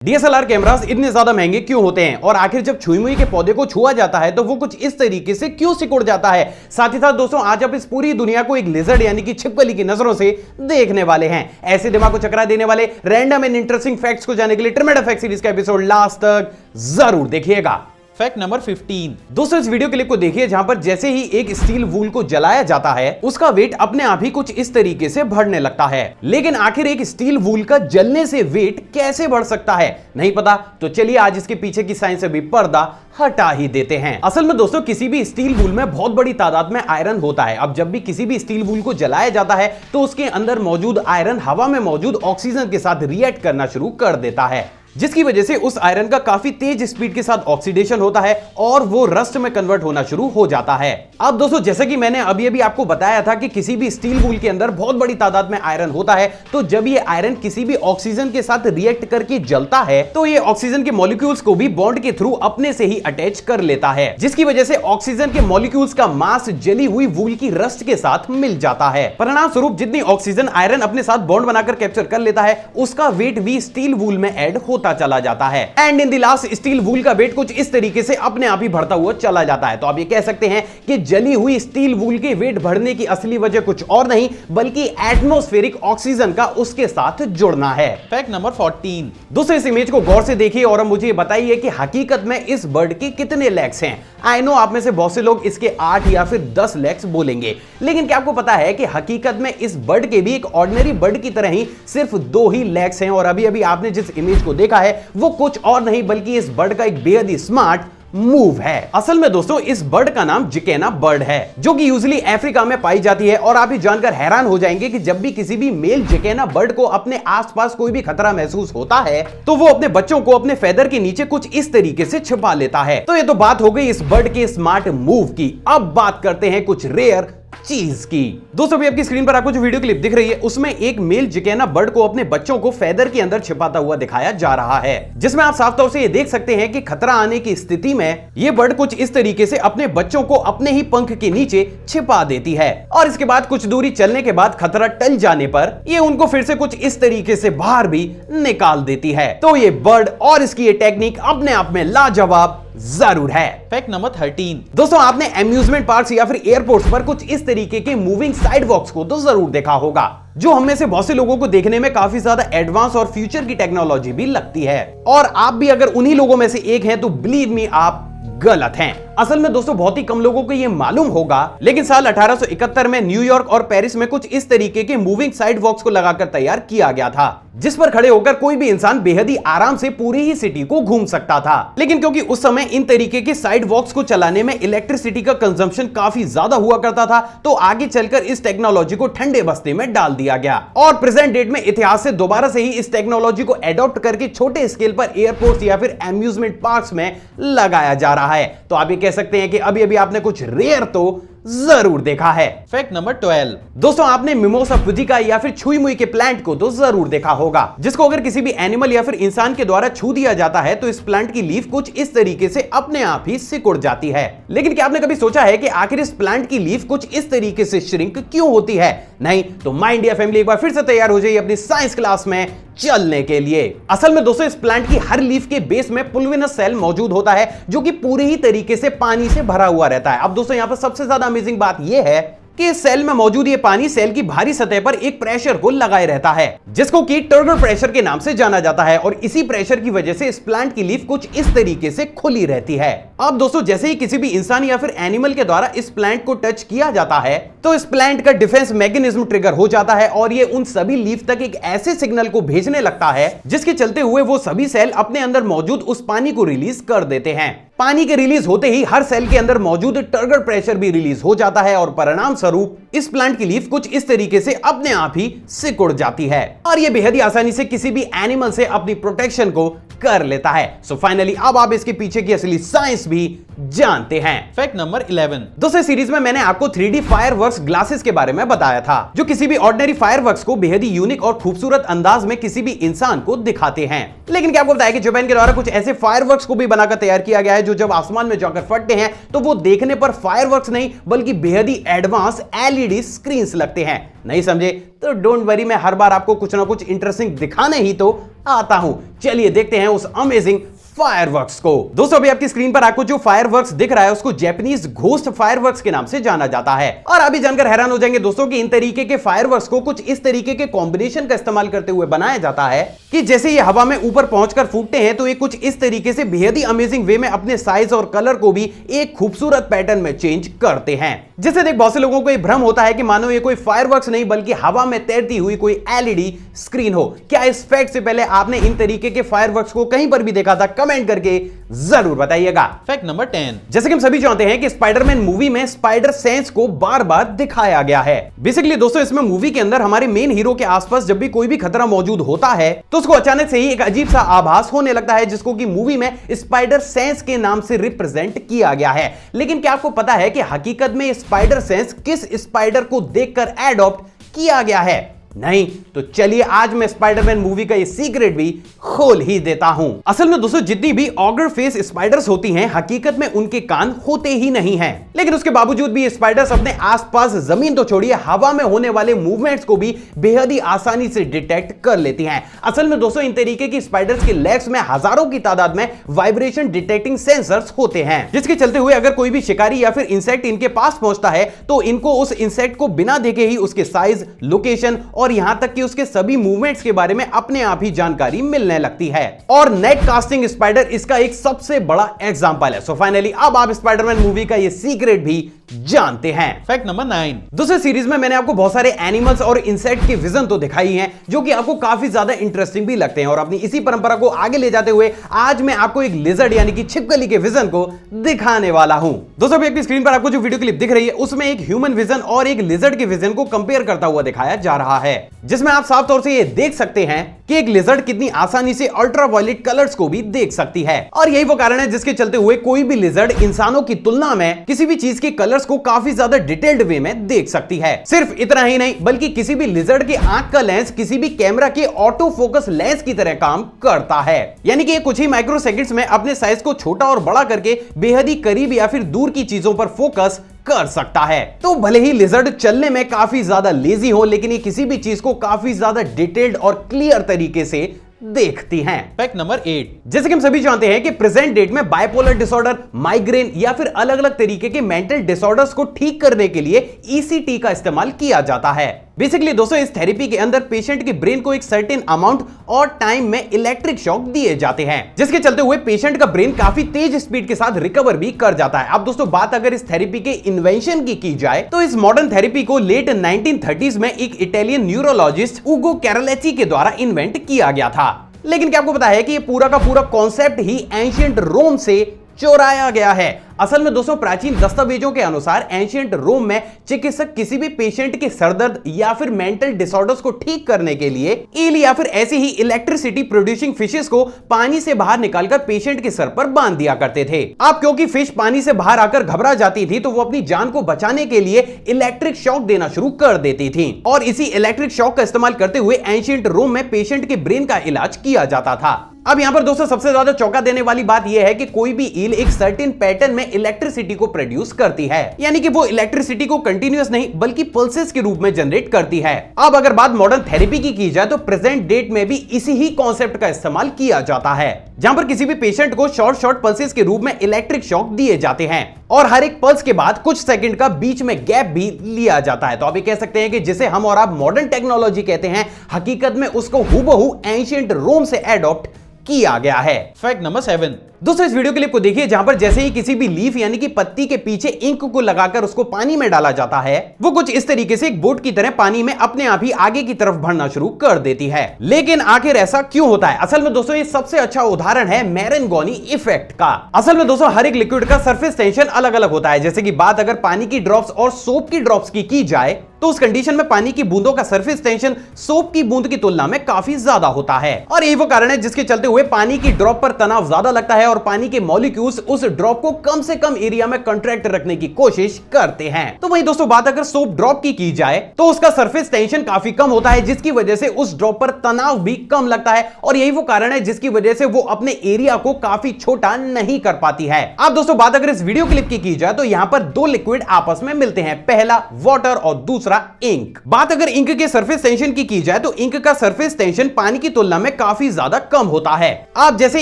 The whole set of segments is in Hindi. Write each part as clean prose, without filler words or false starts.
डीएसएलआर कैमरास इतने ज्यादा महंगे क्यों होते हैं और आखिर जब छुई मुई के पौधे को छुआ जाता है तो वो कुछ इस तरीके से क्यों सिकुड़ जाता है। साथ ही साथ दोस्तों आज आप इस पूरी दुनिया को एक लिजर्ड यानी कि छिपकली की नजरों से देखने वाले हैं। ऐसे दिमाग को चकरा देने वाले रैंडम एंड इंटरेस्टिंग फैक्ट्स को जानने के लिए ट्रिमेंडस फैक्ट सीरीज का एपिसोड लास्ट तक जरूर देखिएगा। Fact number 15। दोस्तों इस वीडियो क्लिप को देखिए जहां पर जैसे ही एक स्टील वूल को जलाया जाता है उसका वेट अपने आप ही कुछ इस तरीके से बढ़ने लगता है। लेकिन आखिर एक स्टील वूल का जलने से वेट कैसे बढ़ सकता है नहीं पता, तो चलिए आज इसके पीछे की साइंस से भी पर्दा हटा ही देते हैं। असल में दोस्तों किसी भी स्टील वूल में बहुत बड़ी तादाद में आयरन होता है। अब जब भी किसी भी स्टील वूल को जलाया जाता है तो उसके अंदर मौजूद आयरन हवा में मौजूद ऑक्सीजन के साथ रिएक्ट करना शुरू कर देता है, जिसकी वजह से उस आयरन का काफी तेज स्पीड के साथ ऑक्सीडेशन होता है और वो रस्ट में कन्वर्ट होना शुरू हो जाता है। अब दोस्तों जैसे कि मैंने अभी आपको बताया था कि किसी भी स्टील वूल के अंदर बहुत बड़ी तादाद में आयरन होता है, तो जब ये आयरन किसी भी ऑक्सीजन के साथ रिएक्ट करके जलता है तो ये ऑक्सीजन के मॉलिक्यूल्स को भी बॉन्ड के थ्रू अपने से ही अटैच कर लेता है, जिसकी वजह से ऑक्सीजन के मॉलिक्यूल्स का मास जली हुई वूल की रस्ट के साथ मिल जाता है। परिणाम स्वरूप जितनी ऑक्सीजन आयरन अपने साथ बॉन्ड बनाकर कैप्चर कर लेता है उसका वेट भी स्टील वूल में ऐड होता चला जाता है। And in the last steel wool का वेट कुछ इस तरीके से अपने आप ही बढ़ता हुआ चला जाता है। तो आप ये कह सकते हैं कि जली हुई स्टील वूल के वेट बढ़ने की असली वजह कुछ और नहीं बल्कि एटमॉस्फेरिक ऑक्सीजन का उसके साथ जुड़ना है। Fact number 14। दोस्तों इस इमेज को गौर से देखिए और अब मुझे बताइए कि हकीकत में इस बर्ड के कितने लेग्स हैं। आई नो आप में से बहुत से लोग इसके 8 या फिर 10 लेग्स बोलेंगे, लेकिन क्या आपको पता है कि हकीकत में इस बर्ड के भी एक ऑर्डिनरी बर्ड की तरह ही सिर्फ 2 ही लेग्स हैं और अभी आपने जिस इमेज को देखा है वो कुछ और नहीं बल्कि इस बर्ड का एक बेहद ही स्मार्ट मूव है। असल में दोस्तों इस बर्ड का नाम जिकेना बर्ड है जो कि यूजुअली अफ्रीका में पाई जाती है और आप ये जानकर हैरान हो जाएंगे कि जब भी किसी भी मेल जिकेना बर्ड को अपने आसपास कोई भी खतरा महसूस होता है तो वो अपने बच्चों को अपने फेदर के नीचे कुछ इस तरीके से छिपा लेता है। तो ये तो बात हो गई इस बर्ड के स्मार्ट मूव की। अब बात करते हैं कुछ रेयर चीज की। दोस्तों अभी आपकी स्क्रीन पर आपको जो वीडियो क्लिप दिख रही है उसमें एक मेल जिकेना बर्ड को अपने बच्चों को फेदर के अंदर छिपाता हुआ दिखाया जा रहा है, जिसमें आप साफ तौर से ये देख सकते हैं कि खतरा आने की स्थिति में ये बर्ड कुछ इस तरीके से अपने बच्चों को अपने ही पंख के नीचे छिपा देती है और इसके बाद कुछ दूरी चलने के बाद खतरा टल जाने पर ये उनको फिर से कुछ इस तरीके से बाहर भी निकाल देती है। तो ये बर्ड और इसकी ये टेक्निक अपने आप में लाजवाब जरूर है। Fact number 13। दोस्तों आपने अम्यूजमेंट पार्क्स या फिर एयरपोर्ट्स पर कुछ इस तरीके के मूविंग साइडवॉक्स को तो जरूर देखा होगा, जो हम में से बहुत से लोगों को देखने में काफी ज्यादा एडवांस और फ्यूचर की टेक्नोलॉजी भी लगती है और आप भी अगर उन्हीं लोगों में से एक हैं तो बिलीव मी आप गलत हैं। असल में दोस्तों बहुत ही कम लोगों को यह मालूम होगा, लेकिन साल 1871 में न्यूयॉर्क और पेरिस में कुछ इस तरीके के मूविंग साइडवॉक्स को लगाकर तैयार किया गया था, जिस पर खड़े होकर कोई भी इंसान बेहद ही आराम से पूरी ही सिटी को घूम सकता था। लेकिन क्योंकि उस समय इन तरीके के साइडवॉक्स को चलाने में इलेक्ट्रिसिटी का कंजम्पशन काफी ज्यादा हुआ करता था, तो आगे चलकर इस टेक्नोलॉजी को ठंडे बस्ते में डाल दिया गया और प्रेजेंट डेट में इतिहास से दोबारा से ही इस टेक्नोलॉजी को एडॉप्ट करके छोटे स्केल पर एयरपोर्ट्स या फिर अम्यूजमेंट पार्क्स में लगाया जा रहा है। तो आप ये कह सकते हैं कि अभी आपने कुछ रेयर तो जरूर देखा है। Fact number 12। दोस्तों आपने मिमोसा पुदिका या फिर छुई मुई के प्लांट को तो जरूर देखा होगा, जिसको अगर किसी भी एनिमल या फिर इंसान के द्वारा छू दिया जाता है तो इस प्लांट की लीफ कुछ इस तरीके से अपने आप ही सिकुड़ जाती है। लेकिन क्या आपने कभी सोचा है कि आखिर इस प्लांट की लीफ कुछ इस तरीके से श्रिंक क्यों होती है? नहीं तो माय इंडिया फैमिली एक बार फिर से तैयार हो जाइए अपनी साइंस क्लास में चलने के लिए। असल में दोस्तों इस प्लांट की हर लीफ के बेस में पुल्विनस सेल मौजूद होता है जो कि पूरी ही तरीके से पानी से भरा हुआ रहता है। अब दोस्तों यहां पर सबसे ज्यादा अमेजिंग बात यह है कि इस सेल में मौजूद ये पानी सेल की भारी सतह पर एक प्रेशर को लगाए रहता है, जिसको कि टर्गर प्रेशर के नाम से जाना जाता है और इसी प्रेशर की वजह से इस प्लांट की लीफ कुछ इस तरीके से खुली रहती है। अब दोस्तों जैसे ही किसी भी इंसान या फिर एनिमल के द्वारा इस प्लांट को टच किया जाता है तो इस प्लांट का डिफेंस मैकेनिज्म ट्रिगर हो जाता है और ये उन सभी लीफ तक एक ऐसे सिग्नल को भेजने लगता है जिसके चलते हुए वो सभी सेल अपने अंदर मौजूद उस पानी को रिलीज कर देते हैं। पानी के रिलीज होते ही हर सेल के अंदर मौजूद टर्गर प्रेशर भी रिलीज हो जाता है और परिणाम स्वरूप इस प्लांट की लीफ कुछ इस तरीके से अपने आप ही सिकुड़ जाती है और यह बेहद ही आसानी से किसी भी एनिमल से अपनी प्रोटेक्शन को कर लेता है। सो फाइनली अब आप इसके पीछे की असली साइंस भी जानते हैं। Fact number 11। दोस्तों सीरीज में मैंने आपको 3D फायरवर्क्स ग्लासेस के बारे में बताया था, जो किसी भी ऑर्डिनरी फायरवर्क्स को बेहद ही यूनिक और खूबसूरत अंदाज में किसी भी इंसान को दिखाते हैं। लेकिन क्या आपको बताया कि जापान के द्वारा कुछ ऐसे फायरवर्क्स को भी बनाकर तैयार किया गया है जो जब आसमान में जाकर फटते हैं तो वो देखने पर फायरवर्क्स नहीं बल्कि बेहद ही एडवांस एलईडी स्क्रीन्स लगते हैं। नहीं समझे तो डोंट वरी, मैं हर बार आपको कुछ ना कुछ इंटरेस्टिंग दिखाने ही तो आता हूं। चलिए देखते हैं उस अमेजिंग फायरवर्क्स को। दोस्तों अभी आपकी स्क्रीन पर आपको जो फायरवर्क्स दिख रहा है उसको जैपनीज घोस्ट फायरवर्क्स के नाम से जाना जाता है। और अभी जानकर हैरान हो जाएंगे दोस्तों कि इन तरीके के फायरवर्क्स को कुछ इस तरीके के कॉम्बिनेशन का इस्तेमाल करते हुए बनाया जाता है कि जैसे ये हवा में ऊपर पहुंचकर फूटते हैं तो ये कुछ इस तरीके से बेहद ही अमेजिंग वे में अपने साइज और कलर को भी एक खूबसूरत पैटर्न में चेंज करते हैं, जिससे देख बहुत से लोगों को ये भ्रम होता है कि मानो ये कोई फायरवर्क्स नहीं बल्कि हवा में तैरती हुई कोई एलईडी स्क्रीन हो। क्या इस फैक्ट से पहले आपने इन तरीके के फायरवर्क्स को कहीं पर भी देखा था? कमेंट करके जरूर बताइएगा। Fact number 10। जैसे कि हम सभी जानते हैं कि स्पाइडरमैन मूवी में स्पाइडर सेंस को बार बार दिखाया गया है। बेसिकली दोस्तों इसमें मूवी के अंदर हमारे मेन हीरो के आसपास जब भी कोई भी खतरा मौजूद होता है तो उसको अचानक से ही एक अजीब सा आभास होने लगता है, जिसको कि मूवी में स्पाइडर सेंस के नाम से रिप्रेजेंट किया गया है। लेकिन क्या आपको पता है कि हकीकत में स्पाइडर सेंस किस स्पाइडर को देखकर एडॉप्ट किया गया है? नहीं तो चलिए आज मैं स्पाइडरमैन मूवी का ये सीक्रेट भी खोल ही देता हूं। असल में दोस्तों जितनी भी ऑगर फेस स्पाइडर्स होती हैं हकीकत में उनके कान होते ही नहीं हैं, लेकिन उसके बावजूद भी स्पाइडर्स अपने आसपास जमीन तो छोड़िए हवा में होने वाले मूवमेंट्स को भी बेहद ही आसानी से डिटेक्ट कर लेती हैं। असल में दोस्तों इन तरीके की स्पाइडर्स के लेग्स में हजारों की तादाद में वाइब्रेशन डिटेक्टिंग सेंसर्स होते हैं, जिसके चलते हुए अगर कोई भी शिकारी या फिर इंसेक्ट इनके पास पहुंचता है तो इनको उस इंसेक्ट को बिना देखे ही उसके साइज, लोकेशन और यहां तक कि उसके सभी मूवमेंट्स के बारे में अपने आप ही जानकारी मिलने लगती है। और नेट कास्टिंग स्पाइडर इसका एक सबसे बड़ा एग्जांपल है। सो फाइनली अब आप स्पाइडरमैन मूवी का ये सीक्रेट भी जानते हैं। Fact number 9। दूसरे सीरीज में मैंने आपको बहुत सारे एनिमल्स और इंसेक्ट के विजन तो दिखाई हैं जो कि आपको काफी ज्यादा इंटरेस्टिंग भी लगते हैं, और अपनी इसी परंपरा को आगे ले जाते हुए आज मैं आपको एक लिजर्ड यानी कि छिपकली के विजन को दिखाने वाला हूं। दोस्तों अभी आपकी स्क्रीन पर आपको जो वीडियो क्लिप दिख रही है उसमें एक ह्यूमन विजन और एक लिजर्ड के विजन को कंपेयर करता हुआ दिखाया जा रहा है, जिसमें आप साफ तौर से ये देख सकते हैं कि एक लिजर्ड कितनी आसानी से अल्ट्रावायलेट कलर्स को भी देख सकती है। और यही वो कारण है जिसके चलते हुए कोई भी लिजर्ड इंसानों की तुलना में किसी भी चीज के कलर्स को काफी ज्यादा डिटेल्ड वे में देख सकती है। सिर्फ इतना ही नहीं बल्कि किसी भी लिजर्ड के आंख का लेंस किसी भी कैमरा के ऑटो फोकस लेंस की तरह काम करता है, यानी कि कुछ ही माइक्रो सेकंड्स में अपने साइज को छोटा और बड़ा करके बेहद ही करीब या फिर दूर की चीजों पर फोकस कर सकता है। तो भले ही लिजर्ड चलने में काफी ज्यादा लेजी हो, लेकिन ये किसी भी चीज को काफी ज्यादा डिटेल्ड और क्लियर तरीके से देखती हैं। Fact number 8। जैसे कि हम सभी जानते हैं कि प्रेजेंट डेट में बाइपोलर डिसऑर्डर, माइग्रेन या फिर अलग अलग तरीके के मेंटल डिसऑर्डर्स को ठीक करने के लिए ईसीटी का इस्तेमाल किया जाता है। बेसिकली दोस्तों इस थेरेपी के अंदर पेशेंट के ब्रेन को एक सर्टेन अमाउंट और टाइम में इलेक्ट्रिक शॉक दिए जाते हैं, जिसके चलते हुए पेशेंट का ब्रेन काफी तेज स्पीड के साथ रिकवर भी कर जाता है। अब दोस्तों बात अगर इस थेरेपी के इन्वेंशन की जाए तो इस मॉडर्न थेरेपी को लेट 1930s में एक इटालियन न्यूरोलॉजिस्ट उगो कैरोलेची के द्वारा इन्वेंट किया गया था। लेकिन क्या आपको पता है कि ये पूरा का पूरा कॉन्सेप्ट ही एंशिएंट रोम से चोराया गया है। असल में दोस्तों प्राचीन दस्तावेजों के अनुसार एंशिएंट रोम में चिकित्सक किसी भी पेशेंट के सरदर्द या फिर मेंटल डिसऑर्डर्स को ठीक करने के लिए ईल या फिर ऐसी ही इलेक्ट्रिसिटी प्रोड्यूसिंग फिशेस को पानी से बाहर निकालकर पेशेंट के सर पर बांध दिया करते थे। अब क्योंकि फिश पानी से बाहर आकर घबरा जाती थी तो वो अपनी जान को बचाने के लिए इलेक्ट्रिक शॉक देना शुरू कर देती थी, और इसी इलेक्ट्रिक शॉक का इस्तेमाल करते हुए एंशिएंट रोम में पेशेंट के ब्रेन का इलाज किया जाता था। अब यहां पर दोस्तों सबसे ज्यादा चौंका देने वाली बात यह है कि कोई भी ईल एक सर्टेन पैटर्न में इलेक्ट्रिसिटी को प्रोड्यूस करती है, यानी कि वो इलेक्ट्रिसिटी को कंटीन्यूअस नहीं बल्कि पल्सेस के रूप में जनरेट करती है। अब अगर बात मॉडर्न थेरेपी की जाए तो प्रेजेंट डेट में भी इसी ही कॉन्सेप्ट का इस्तेमाल किया जाता है, जहां पर किसी भी पेशेंट को शॉर्ट पल्सेस के रूप में इलेक्ट्रिक शॉक दिए जाते हैं और हर एक पल्स के बाद कुछ सेकंड का बीच में गैप भी लिया जाता है। तो आप ये कह सकते हैं कि जिसे हम और आप मॉडर्न टेक्नोलॉजी कहते हैं हकीकत में उसको हूबहू एंशिएंट रोम से एडॉप्ट किया गया है। Fact number 7। दोस्तों इस वीडियो क्लिप को देखिए जहां पर जैसे ही किसी भी लीफ यानी कि पत्ती के पीछे इंक को लगाकर उसको पानी में डाला जाता है, वो कुछ इस तरीके से एक बोट की तरह पानी में अपने आप ही आगे की तरफ बढ़ना शुरू कर देती है। लेकिन आखिर ऐसा क्यों होता है? असल में दोस्तों ये सबसे अच्छा उदाहरण है मैरेंगोनी इफेक्ट का। असल में दोस्तों हर एक लिक्विड का सरफेस टेंशन अलग अलग होता है। जैसे कि बात अगर पानी की ड्रॉप्स और सोप की ड्रॉप्स की जाए तो उस कंडीशन में पानी की बूंदों का सरफेस टेंशन सोप की बूंद की तुलना में काफी ज्यादा होता है, और यही वो कारण है जिसके चलते हुए पानी की ड्रॉप पर तनाव ज्यादा लगता है और पानी के मॉलिक्यूल्स उस ड्रॉप को कम से कम एरिया में कंट्रैक्ट रखने की कोशिश करते हैं। तो वहीं दोस्तों बात अगर सोप ड्रॉप की जाए तो उसका सरफेस टेंशन काफी कम होता है, जिसकी वजह से उस ड्रॉप पर तनाव भी कम लगता है और यही वो कारण है जिसकी वजह से वो अपने एरिया को काफी छोटा नहीं कर पाती है। अब दोस्तों बात अगर इस वीडियो क्लिप की जाए तो यहां पर दो लिक्विड आपस में मिलते हैं, पहला वाटर और दूसरा इंक। बात अगर इंक के सरफेस टेंशन की जाए तो इंक का सरफेस टेंशन पानी की तुलना में काफी ज्यादा कम होता है। अब जैसे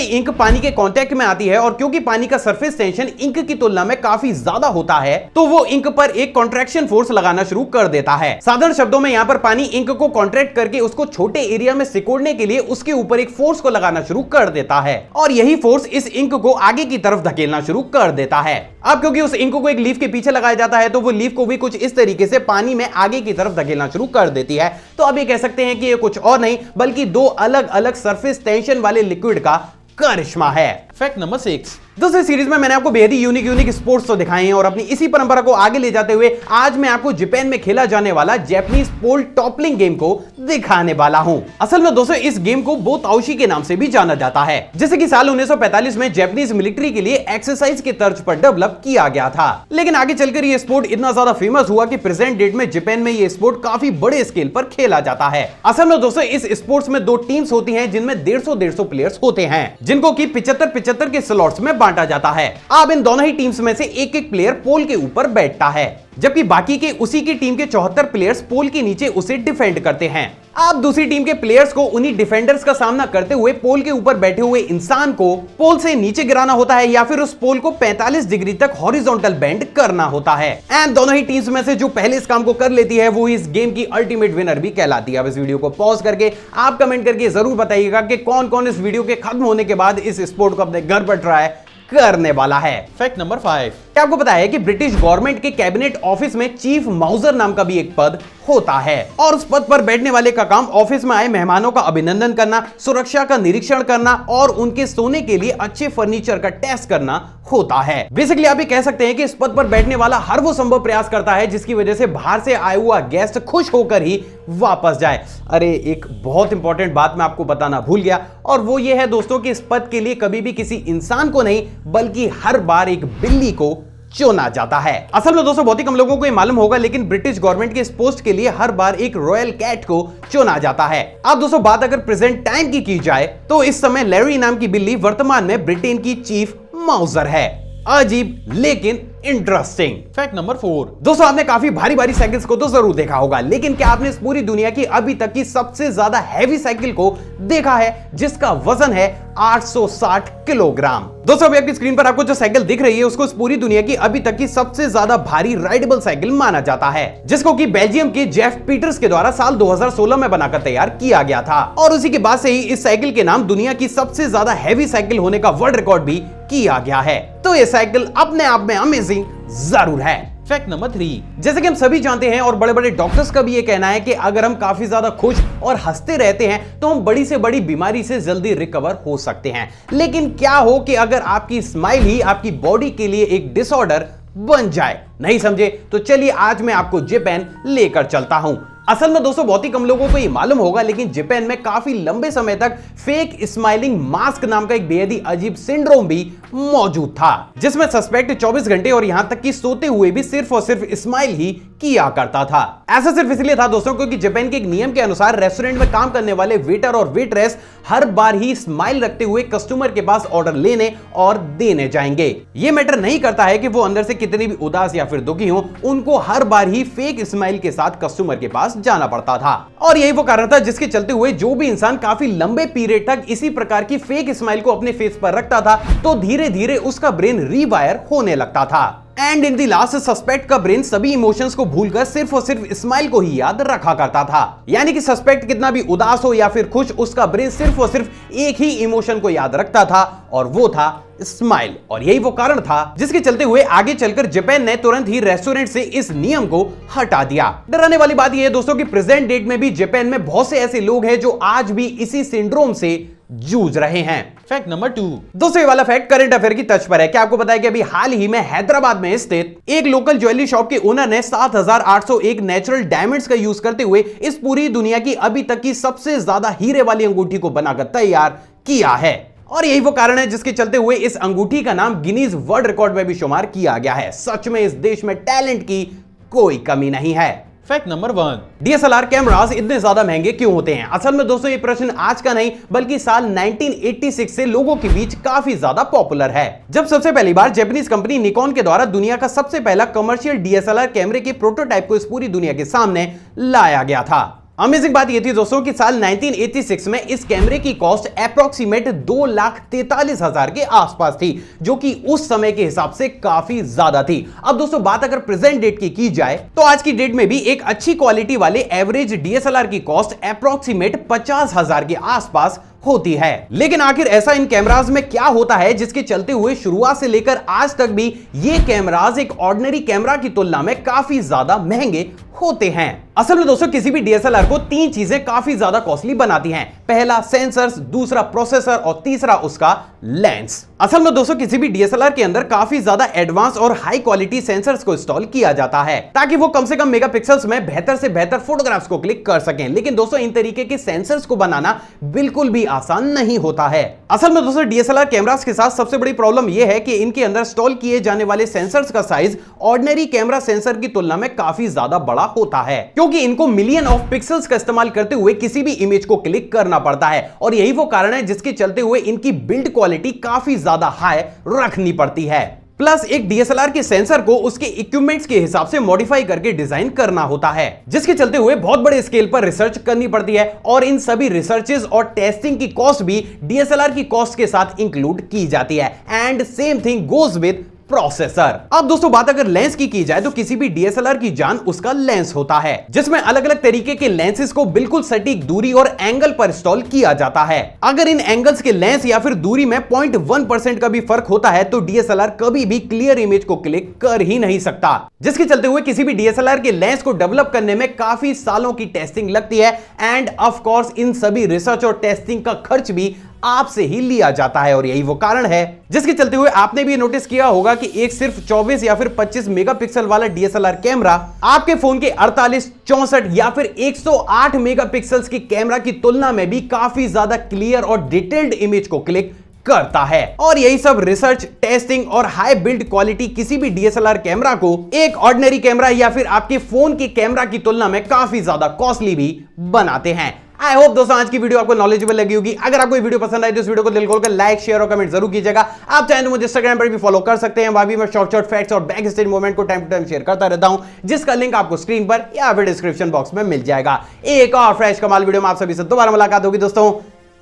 इंक पानी के कांटेक्ट में आती है और क्योंकि पानी का सरफेस टेंशन इंक की तुलना में काफी ज्यादा होता है तो वो इंक पर एक कॉन्ट्रैक्शन फोर्स लगाना शुरू कर देता है। साधारण शब्दों में यहां पर पानी इंक को कॉन्ट्रैक्ट करके उसको छोटे एरिया में सिकोड़ने के लिए उसके ऊपर एक फोर्स को लगाना शुरू कर देता है और यही फोर्स इस इंक को आगे की तरफ धकेलना शुरू कर देता है। अब क्योंकि उस इंक को एक लीफ के पीछे लगाया जाता है तो वो लीफ को भी कुछ इस तरीके से पानी में आगे की तरफ धकेलना शुरू कर देती है। तो अब ये कह सकते हैं कि ये कुछ और नहीं बल्कि दो अलग अलग सरफेस टेंशन वाले लिक्विड का करिश्मा है। Fact number 6। दोस्तों सीरीज में मैंने आपको बेहद ही यूनिक स्पोर्ट्स तो दिखाए हैं और अपनी इसी परंपरा को आगे ले जाते हुए आज मैं आपको जापान में खेला जाने वाला जापानीज पोल टॉपलिंग गेम को दिखाने वाला हूं। असल में दोस्तों इस गेम को बोताओशी के नाम से भी जाना जाता है, जैसे कि साल 1945 में जापानीज मिलिट्री के लिए एक्सरसाइज के तर्ज पर डेवलप किया गया था। लेकिन आगे चलकर ये स्पोर्ट इतना ज्यादा फेमस हुआ कि प्रेजेंट डेट में जापान में ये स्पोर्ट काफी बड़े स्केल पर खेला जाता है। असल में दोस्तों इस स्पोर्ट्स में दो टीम्स होती हैं जिनमें 150 प्लेयर्स होते हैं जिनको की 75 के स्लॉट्स में बांटा जाता है। अब इन दोनों ही टीम्स में से एक एक प्लेयर पोल के ऊपर बैठता है जबकि बाकी के उसी की टीम के 74 प्लेयर्स पोल के नीचे उसे डिफेंड करते हैं। अब दूसरी टीम के प्लेयर्स को उन्हीं डिफेंडर्स का सामना करते हुए पोल के ऊपर बैठे हुए इंसान को पोल से नीचे गिराना होता है या फिर उस पोल को 45 डिग्री तक हॉरिजॉन्टल बेंड करना होता है। एंड दोनों ही टीम्स में से जो पहले इस काम को कर लेती है वो इस गेम की अल्टीमेट विनर भी कहलाती है। अब इस वीडियो को पॉज करके आप कमेंट करके जरूर बताइएगा कि कौन कौन इस वीडियो के खत्म होने के बाद इस स्पोर्ट को अपने घर पर ट्राई करने वाला है। Fact number 5। क्या आपको पता है कि ब्रिटिश गवर्नमेंट के कैबिनेट ऑफिस में चीफ माउजर नाम का भी एक पद होता है और उस पद पर बैठने वाले का काम ऑफिस में आए मेहमानों का अभिनंदन करना, सुरक्षा का निरीक्षण करना और उनके सोने के लिए अच्छे फर्नीचर का टेस्ट करना होता है। बेसिकली आप ये कह सकते हैं कि इस पद पर बैठने वाला हर वो संभव प्रयास करता है जिसकी वजह से बाहर से आया हुआ गेस्ट खुश होकर ही वापस जाए। अरे एक बहुत इंपॉर्टेंट बात मैं आपको बताना भूल गया और वो ये है दोस्तों कि इस पद के लिए कभी भी किसी इंसान को नहीं बल्कि हर बार एक बिल्ली को चुना जाता है। असल में दोस्तों बहुत ही कम लोगों को ये मालूम होगा लेकिन ब्रिटिश गवर्नमेंट के इस पोस्ट के लिए हर बार एक रॉयल कैट को चुना जाता है। अब दोस्तों बात अगर प्रेजेंट टाइम की जाए तो इस समय लैरी नाम की बिल्ली वर्तमान में ब्रिटेन की चीफ माउजर है। अजीब लेकिन इंटरेस्टिंग। Fact number 4। दोस्तों आपने काफी भारी भारी साइकिल्स को तो जरूर देखा होगा लेकिन क्या आपने इस पूरी दुनिया की अभी तक की सबसे ज्यादा हैवी साइकिल को देखा है जिसका वजन है 860 किलोग्राम। दोस्तों अभी आपकी स्क्रीन पर आपको जो साइकिल दिख रही है उसको इस पूरी दुनिया की अभी तक की सबसे ज्यादा भारी राइडेबल साइकिल माना जाता है जिसको कि बेल्जियम के जेफ पीटर्स के द्वारा साल 2016 में बनाकर तैयार किया गया था और उसी के बाद से ही इस साइकिल के नाम दुनिया की सबसे ज्यादा हैवी साइकिल होने का वर्ल्ड रिकॉर्ड भी किया गया है। तो ये साइकिल अपने आप में अमेजिंग जरूर है। Fact number 3। जैसे कि हम सभी जानते हैं और बड़े बड़े डॉक्टर्स का भी ये कहना है कि अगर हम काफी ज्यादा खुश और हंसते रहते हैं तो हम बड़ी से बड़ी बीमारी से जल्दी रिकवर हो सकते हैं। लेकिन क्या हो कि अगर आपकी स्माइल ही आपकी बॉडी के लिए एक डिसऑर्डर बन जाए? नहीं समझे तो चलिए आज मैं आपको जापान लेकर चलता हूं। असल में दोस्तों बहुत ही कम लोगों को ये मालूम होगा लेकिन जापान में काफी लंबे समय तक फेक स्माइलिंग मास्क नाम का एक बेहद ही अजीब सिंड्रोम भी मौजूद था जिसमें सस्पेक्ट 24 घंटे और यहां तक कि सोते हुए भी सिर्फ और सिर्फ स्माइल ही किया करता था। ऐसा सिर्फ इसलिए था दोस्तों क्योंकि जापान के एक नियम के अनुसार रेस्टोरेंट में काम करने वाले वेटर और वेटरेस हर बार ही स्माइल रखते हुए कस्टमर के पास ऑर्डर लेने और देने जाएंगे। ये मैटर नहीं करता है कि वो अंदर से कितनी भी उदास या फिर दुखी हो, उनको हर बार ही फेक स्माइल के साथ कस्टमर के पास जाना पड़ता था और यही वो कारण था जिसके चलते हुए जो भी इंसान काफी लंबे पीरियड तक इसी प्रकार की फेक स्माइल को अपने फेस पर रखता था तो धीरे धीरे उसका ब्रेन रीवायर होने लगता था। And in the last suspect का ब्रेन सभी इमोशंस को भूलकर सिर्फ और सिर्फ स्माइल को ही याद रखा करता था। यानी कि सस्पेक्ट कितना भी उदास हो या फिर खुश, उसका ब्रेन सिर्फ और सिर्फ एक ही इमोशन को याद रखता था और वो था स्माइल। और यही वो कारण था जिसके चलते हुए आगे चलकर जापान ने तुरंत ही रेस्टोरेंट से इस नियम को हटा दिया। डराने वाली बात यह है दोस्तों कि प्रेजेंट डेट में भी जापान में बहुत से ऐसे लोग हैं जो आज भी इसी सिंड्रोम से जूझ रहे हैं। Fact number 2। दोस्तों ये वाला फैक्ट करंट अफेयर की टच पर है। क्या आपको पता है कि अभी हाल ही में हैदराबाद में स्थित एक लोकल ज्वेलरी शॉप के ओनर ने 7801 नेचुरल डायमंड्स का यूज करते हुए इस पूरी दुनिया की अभी तक की सबसे ज्यादा हीरे वाली अंगूठी को बनाकर तैयार किया है। और यही वो कारण है जिसके चलते हुए इस अंगूठी का नाम गिनीज वर्ल्ड रिकॉर्ड में भी शुमार किया गया है। सच में इस देश में टैलेंट की कोई कमी नहीं है। फैक्ट नंबर 1, डीएसएलआर कैमरास इतने ज्यादा महंगे क्यों होते हैं? असल में दोस्तों ये प्रश्न आज का नहीं बल्कि साल 1986 से लोगों के बीच काफी ज्यादा पॉपुलर है, जब सबसे पहली बार जापानीज कंपनी निकॉन के द्वारा दुनिया का सबसे पहला कमर्शियल डीएसएलआर कैमरे के प्रोटोटाइप को इस पूरी दुनिया के सामने लाया गया था। अमेजिंग बात यह थी दोस्तों कि साल 1986 में इस कैमरे की कॉस्ट अप्रॉक्सीमेट 2,43,000 के आसपास थी, जो कि उस समय के हिसाब से काफी ज्यादा थी। अब दोस्तों बात अगर प्रेजेंट डेट की जाए तो आज की डेट में भी एक अच्छी क्वालिटी वाले एवरेज डीएसएलआर की कॉस्ट अप्रॉक्सीमेट 50,000 के आसपास होती है। लेकिन आखिर ऐसा इन कैमराज में क्या होता है जिसके चलते हुए शुरुआत से लेकर आज तक भी ये कैमराज एक ऑर्डिनरी कैमरा की तुलना में काफी ज्यादा महंगे होते हैं? असल में दोस्तों किसी भी डीएसएलआर को तीन चीजें काफी ज्यादा कॉस्टली बनाती हैं। पहला सेंसर्स, दूसरा प्रोसेसर और तीसरा उसका लेंस। असल में दोस्तों किसी भी डीएसएलआर के अंदर काफी ज्यादा एडवांस और हाई क्वालिटी सेंसर्स को इंस्टॉल किया जाता है ताकि वो कम से कम मेगापिक्सल्स में बेहतर से बेहतर फोटोग्राफ्स को क्लिक कर सकें। लेकिन दोस्तों इन तरीके के सेंसर्स को बनाना बिल्कुल भी आसान नहीं होता है। असल में दोस्तों डीएसएलआर कैमरास के साथ सबसे बड़ी प्रॉब्लम यह है कि इनके अंदर इंस्टॉल किए जाने वाले सेंसर्स का साइज ऑर्डिनरी कैमरा सेंसर की तुलना में काफी ज्यादा बड़ा होता है, क्योंकि इनको मिलियन ऑफ पिक्सल्स का इस्तेमाल करते हुए किसी भी इमेज को क्लिक करना पड़ता है। और यही वो कारण है जिसके चलते हुए इनकी बिल्ड क्वालिटी काफी ज्यादा हाई रखनी पड़ती है। प्लस एक डीएसएलआर के सेंसर को उसके इक्विपमेंट्स के हिसाब से मॉडिफाई करके डिजाइन करना होता है, जिसके चलते हुए बहुत बड़े स्केल पर रिसर्च करनी पड़ती है। और इन सभी रिसर्चेस और टेस्टिंग की कॉस्ट भी डीएसएलआर की कॉस्ट के साथ इंक्लूड की जाती है। And same thing goes with processor. अब दोस्तों बात अगर लेंस की जाए तो किसी भी डीएसएलआर की जान उसका लेंस होता है, जिसमें अलग अलग तरीके के लेंसेज को बिल्कुल सटीक दूरी और एंगल पर इंस्टॉल किया जाता है। अगर इन एंगल्स के लेंस या फिर दूरी में 0.1% का भी फर्क होता है तो डीएसएलआर कभी भी क्लियर इमेज को क्लिक कर ही नहीं सकता, जिसके चलते हुए किसी भी डीएसएलआर के लेंस को डेवलप करने में काफी सालों की टेस्टिंग लगती है। एंड ऑफ कोर्स इन सभी रिसर्च और टेस्टिंग का खर्च भी आपसे ही लिया जाता है। और यही वो कारण है जिसके चलते हुए आपने भी नोटिस किया होगा कि एक सिर्फ 24 या फिर 25 मेगापिक्सल वाला डीएसएलआर कैमरा आपके फोन के 48, 64 या फिर 108 मेगापिक्सल्स की कैमरा की तुलना में भी काफी ज्यादा क्लियर और डिटेल्ड इमेज को क्लिक करता है। और यही सब रिसर्च, टेस्टिंग और हाई बिल्ड क्वालिटी किसी भी डीएसएलआर कैमरा को एक ऑर्डिनरी कैमरा या फिर आपके फोन के कैमरा की तुलना में काफी ज्यादा कॉस्टली भी बनाते हैं। आई होप दोस्तों आज की वीडियो आपको नॉलेजेबल लगी होगी। अगर आपको ये वीडियो पसंद आई तो इस वीडियो को दिल खोलकर लाइक, शेयर और कमेंट जरूर कीजिएगा। आप चाहें तो मुझे इंस्टाग्राम पर भी फॉलो कर सकते हैं, वहां भी मैं शॉर्ट फैक्ट्स और बैक स्टेज मूवमेंट को टाइम टू टाइम शेयर करता रहता हूं, जिसका लिंक आपको स्क्रीन पर या फिर डिस्क्रिप्शन बॉक्स में मिल जाएगा। एक और फ्रेश कमाल वीडियो में आप सभी से दोबारा मुलाकात होगी दोस्तों।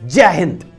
जय हिंद।